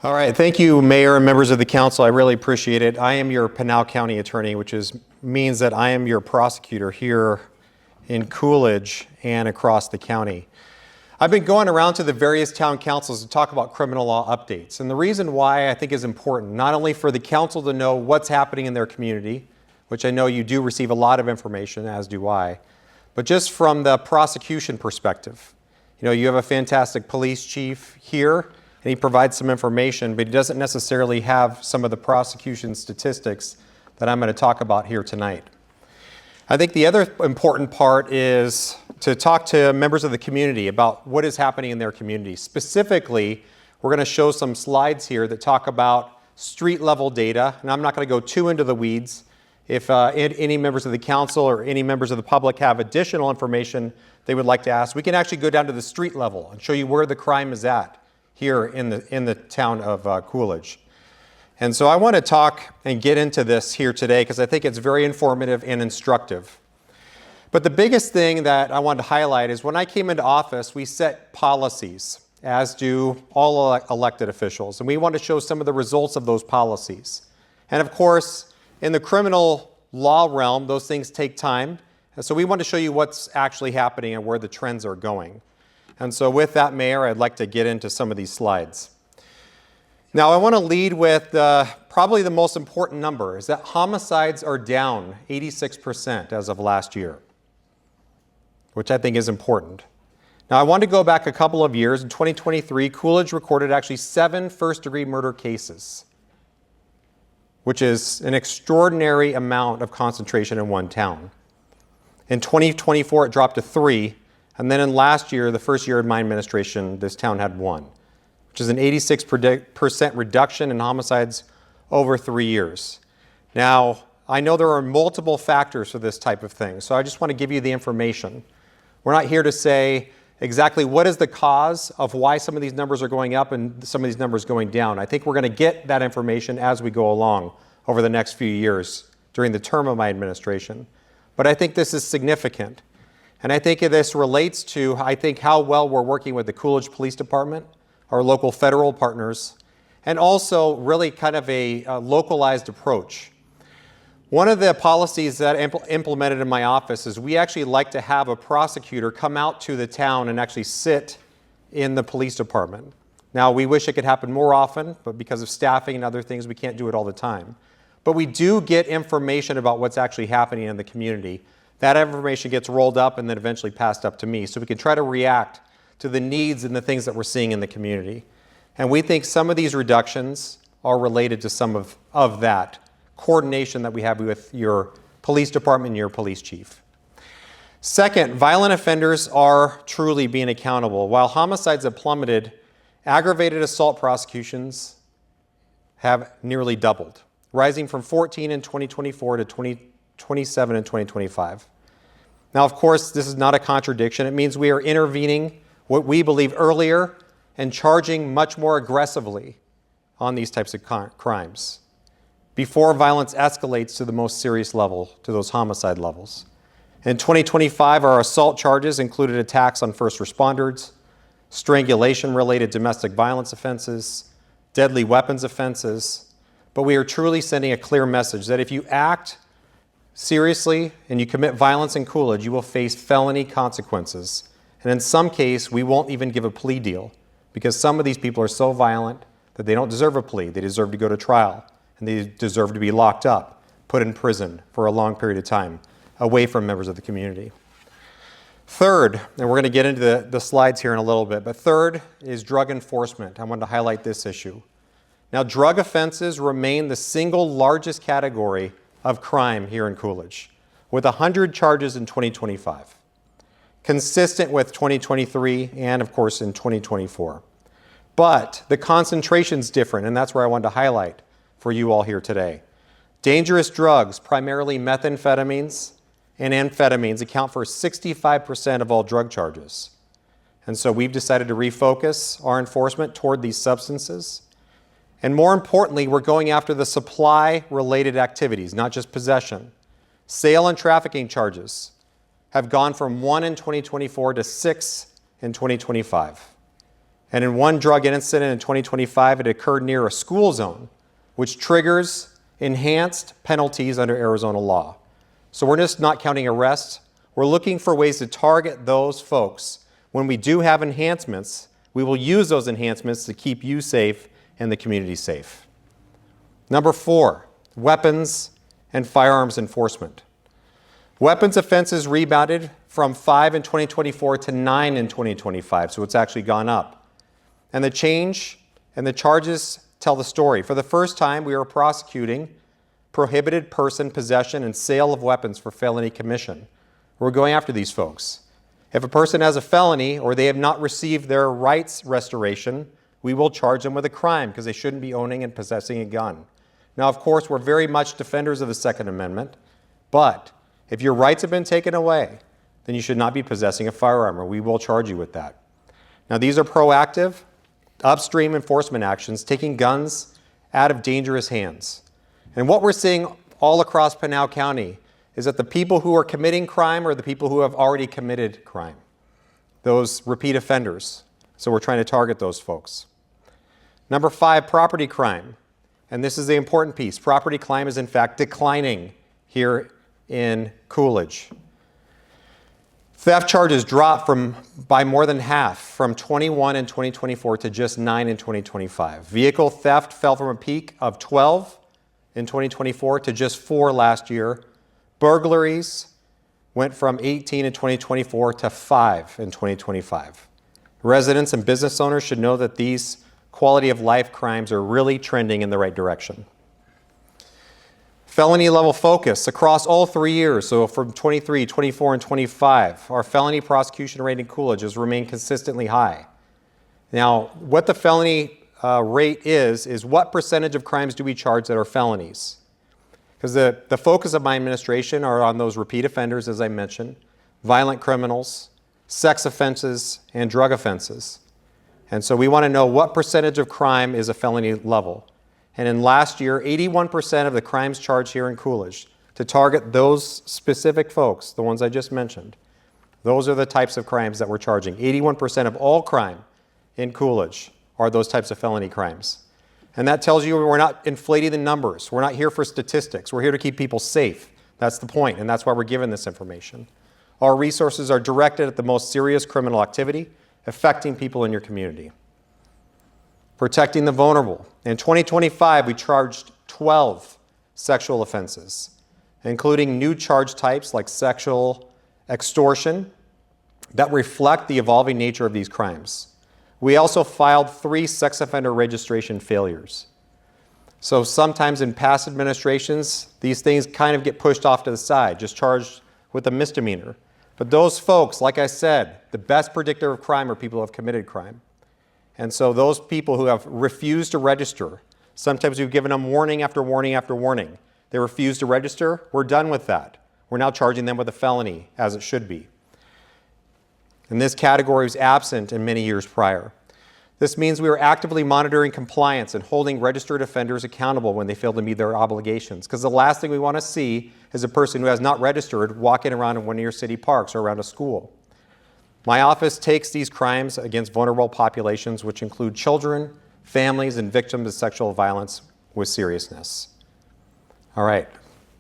All right, thank you, Mayor and members of the council. I really appreciate it. I am your Pinal County attorney, which means that I am your prosecutor here in Coolidge and across the county. I've been going around to the various town councils to talk about criminal law updates. And the reason why I think is important, not only for the council to know what's happening in their community, which I know you do receive a lot of information, as do I, but just from the prosecution perspective. You know, you have a fantastic police chief here, and he provides some information, but he doesn't necessarily have some of the prosecution statistics that I'm going to talk about here tonight. I think the other important part is to talk to members of the community about what is happening in their community. Specifically, we're going to show some slides here that talk about street level data, and I'm not going to go too into the weeds. If any members of the council or any members of the public have additional information they would like to ask, we can actually go down to the street level and show you where the crime is at here in the town of Coolidge. And so I want to talk and get into this here today because I think it's very informative and instructive. But the biggest thing that I wanted to highlight is when I came into office, we set policies, as do all elected officials, and we want to show some of the results of those policies. And of course, in the criminal law realm, those things take time. And so we want to show you what's actually happening and where the trends are going. And so with that, Mayor, I'd like to get into some of these slides. Now, I want to lead with probably the most important number, is that homicides are down 86% as of last year, which I think is important. Now, I want to go back a couple of years. In 2023, Coolidge recorded actually 7 first-degree murder cases, which is an extraordinary amount of concentration in one town. In 2024, it dropped to 3. And then in last year, the first year of my administration, this town had 1, which is an 86% reduction in homicides over 3 years. Now, I know there are multiple factors for this type of thing, so I just want to give you the information. We're not here to say exactly what is the cause of why some of these numbers are going up and some of these numbers going down. I think we're going to get that information as we go along over the next few years during the term of my administration. But I think this is significant. And I think this relates to, how well we're working with the Coolidge Police Department, our local federal partners, and also really kind of a localized approach. One of the policies that implemented in my office is we actually like to have a prosecutor come out to the town and actually sit in the police department. Now, we wish it could happen more often, but because of staffing and other things, we can't do it all the time. But we do get information about what's actually happening in the community. That information gets rolled up and then eventually passed up to me so we can try to react to the needs and the things that we're seeing in the community. And we think some of these reductions are related to some of that coordination that we have with your police department and your police chief. Second, violent offenders are truly being accountable. While homicides have plummeted, aggravated assault prosecutions have nearly doubled, rising from 14 in 2024 to 27 in 2025. Now, of course, this is not a contradiction. It means we are intervening what we believe earlier and charging much more aggressively on these types of crimes before violence escalates to the most serious level, to those homicide levels. In 2025, our assault charges included attacks on first responders, strangulation-related domestic violence offenses, deadly weapons offenses, but we are truly sending a clear message that if you act seriously and you commit violence in Coolidge, you will face felony consequences. And in some case, we won't even give a plea deal because some of these people are so violent that they don't deserve a plea. They deserve to go to trial and they deserve to be locked up, put in prison for a long period of time, away from members of the community. Third, and we're going to get into the slides here in a little bit, but third is drug enforcement. I wanted to highlight this issue. Now, drug offenses remain the single largest category of crime here in Coolidge, with 100 charges in 2025, consistent with 2023 and, of course, in 2024. But the concentration's different, and that's where I wanted to highlight for you all here today. Dangerous drugs, primarily methamphetamines and amphetamines, account for 65% of all drug charges. And so we've decided to refocus our enforcement toward these substances. And more importantly, we're going after the supply-related activities, not just possession. Sale and trafficking charges have gone from 1 in 2024 to 6 in 2025. And in one drug incident in 2025, it occurred near a school zone, which triggers enhanced penalties under Arizona law. So we're just not counting arrests. We're looking for ways to target those folks. When we do have enhancements, we will use those enhancements to keep you safe and the community safe. Number 4, weapons and firearms enforcement. Weapons offenses rebounded from 5 in 2024 to 9 in 2025, so it's actually gone up. And the change and the charges tell the story. For the first time, we are prosecuting prohibited person possession and sale of weapons for felony commission. We're going after these folks. If a person has a felony or they have not received their rights restoration, we will charge them with a crime because they shouldn't be owning and possessing a gun. Now, of course, we're very much defenders of the Second Amendment, but if your rights have been taken away, then you should not be possessing a firearm, or we will charge you with that. Now, these are proactive, upstream enforcement actions, taking guns out of dangerous hands. And what we're seeing all across Pinal County is that the people who are committing crime are the people who have already committed crime, those repeat offenders. So we're trying to target those folks. Number 5, property crime. And this is the important piece. Property crime is in fact declining here in Coolidge. Theft charges dropped by more than half, from 21 in 2024 to just 9 in 2025. Vehicle theft fell from a peak of 12 in 2024 to just 4 last year. Burglaries went from 18 in 2024 to 5 in 2025. Residents and business owners should know that these quality of life crimes are really trending in the right direction. Felony level focus across all 3 years, so from 23, 24, and 25, our felony prosecution rate in Coolidge has remained consistently high. Now, what the felony rate is what percentage of crimes do we charge that are felonies? Because the focus of my administration are on those repeat offenders, as I mentioned, violent criminals, sex offenses, and drug offenses. And so we want to know what percentage of crime is a felony level. And in last year, 81% of the crimes charged here in Coolidge, to target those specific folks, the ones I just mentioned, those are the types of crimes that we're charging. 81% of all crime in Coolidge are those types of felony crimes. And that tells you we're not inflating the numbers. We're not here for statistics. We're here to keep people safe. That's the point, and that's why we're given this information. Our resources are directed at the most serious criminal activity affecting people in your community. Protecting the vulnerable. In 2025, we charged 12 sexual offenses, including new charge types like sexual extortion that reflect the evolving nature of these crimes. We also filed 3 sex offender registration failures. So sometimes in past administrations, these things kind of get pushed off to the side, just charged with a misdemeanor. But those folks, like I said, the best predictor of crime are people who have committed crime. And so those people who have refused to register, sometimes we've given them warning after warning after warning. They refuse to register, we're done with that. We're now charging them with a felony, as it should be. And this category was absent in many years prior. This means we are actively monitoring compliance and holding registered offenders accountable when they fail to meet their obligations. Because the last thing we want to see is a person who has not registered walking around in one of your city parks or around a school. My office takes these crimes against vulnerable populations, which include children, families, and victims of sexual violence, with seriousness. All right,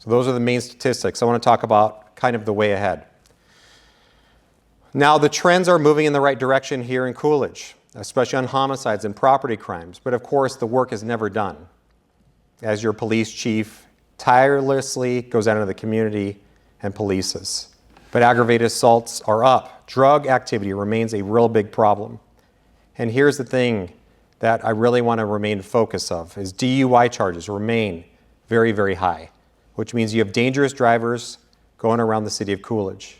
so those are the main statistics. I want to talk about kind of the way ahead. Now, the trends are moving in the right direction here in Coolidge, especially on homicides and property crimes. But of course, the work is never done. As your police chief tirelessly goes out into the community and polices. But aggravated assaults are up. Drug activity remains a real big problem. And here's the thing that I really want to remain focused of, is DUI charges remain very, very high, which means you have dangerous drivers going around the city of Coolidge.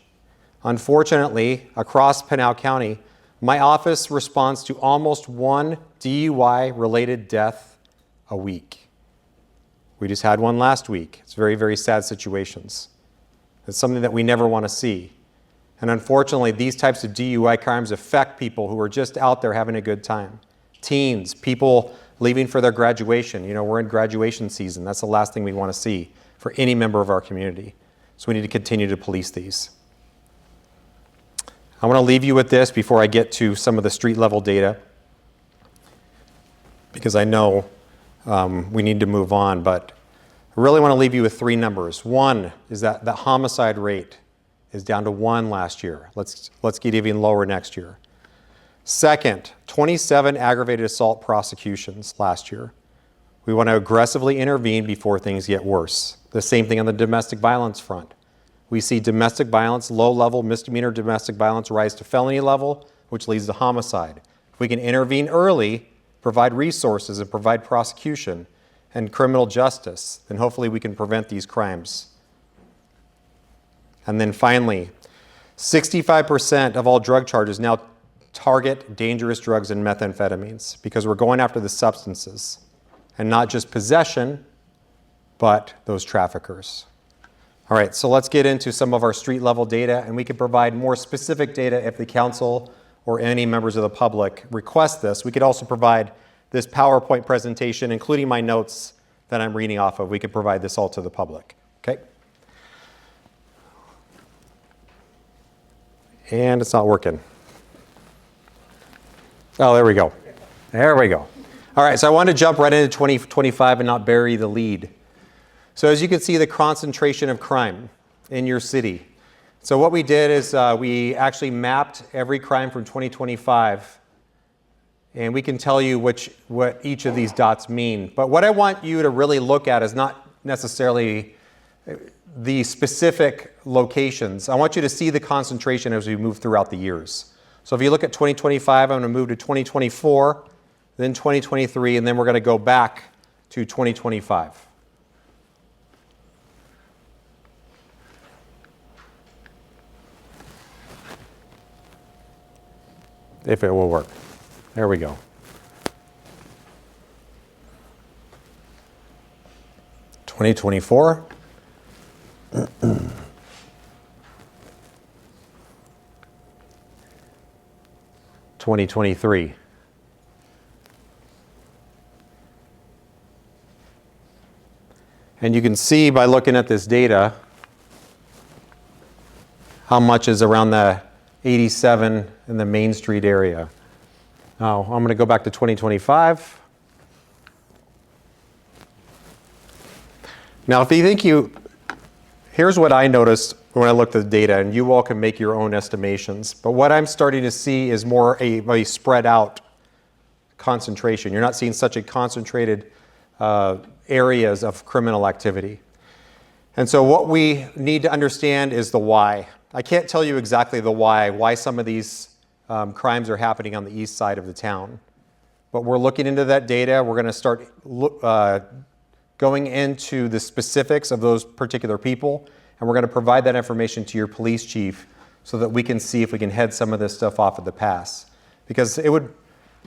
Unfortunately, across Pinal County, my office responds to almost 1 DUI-related death a week. We just had one last week. It's very, very sad situations. It's something that we never want to see. And unfortunately, these types of DUI crimes affect people who are just out there having a good time. Teens, people leaving for their graduation. You know, we're in graduation season. That's the last thing we want to see for any member of our community. So we need to continue to police these. I want to leave you with this before I get to some of the street level data. because I know we need to move on, but I really want to leave you with three numbers. One is that the homicide rate is down to 1 last year. Let's get even lower next year. Second, 27 aggravated assault prosecutions last year. We want to aggressively intervene before things get worse. The same thing on the domestic violence front. We see domestic violence, low-level misdemeanor domestic violence rise to felony level, which leads to homicide. If we can intervene early, provide resources, and provide prosecution and criminal justice, then hopefully we can prevent these crimes. And then finally, 65% of all drug charges now target dangerous drugs and methamphetamines because we're going after the substances and not just possession, but those traffickers. All right, so let's get into some of our street level data, and we can provide more specific data if the council or any members of the public request this. We could also provide this PowerPoint presentation, including my notes that I'm reading off of. We could provide this all to the public, okay? And it's not working. Oh, there we go. There we go. All right, so I want to jump right into 2025 and not bury the lead. So as you can see, the concentration of crime in your city. So what we did is we actually mapped every crime from 2025, and we can tell you what each of these dots mean. But what I want you to really look at is not necessarily the specific locations. I want you to see the concentration as we move throughout the years. So if you look at 2025, I'm going to move to 2024, then 2023, and then we're going to go back to 2025. If it will work. There we go. 2024. 2023. And you can see by looking at this data how much is around the 87 in the Main Street area. Now, I'm going to go back to 2025. Now, if you think here's what I noticed when I looked at the data, and you all can make your own estimations. But what I'm starting to see is more a spread out concentration. You're not seeing such a concentrated areas of criminal activity. And so what we need to understand is the why. I can't tell you exactly the why some of these crimes are happening on the east side of the town. But we're looking into that data. We're going to start going into the specifics of those particular people, and we're going to provide that information to your police chief so that we can see if we can head some of this stuff off at the pass. Because it would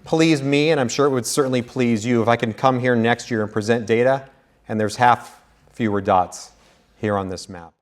please me, and I'm sure it would certainly please you, if I can come here next year and present data, and there's half fewer dots here on this map.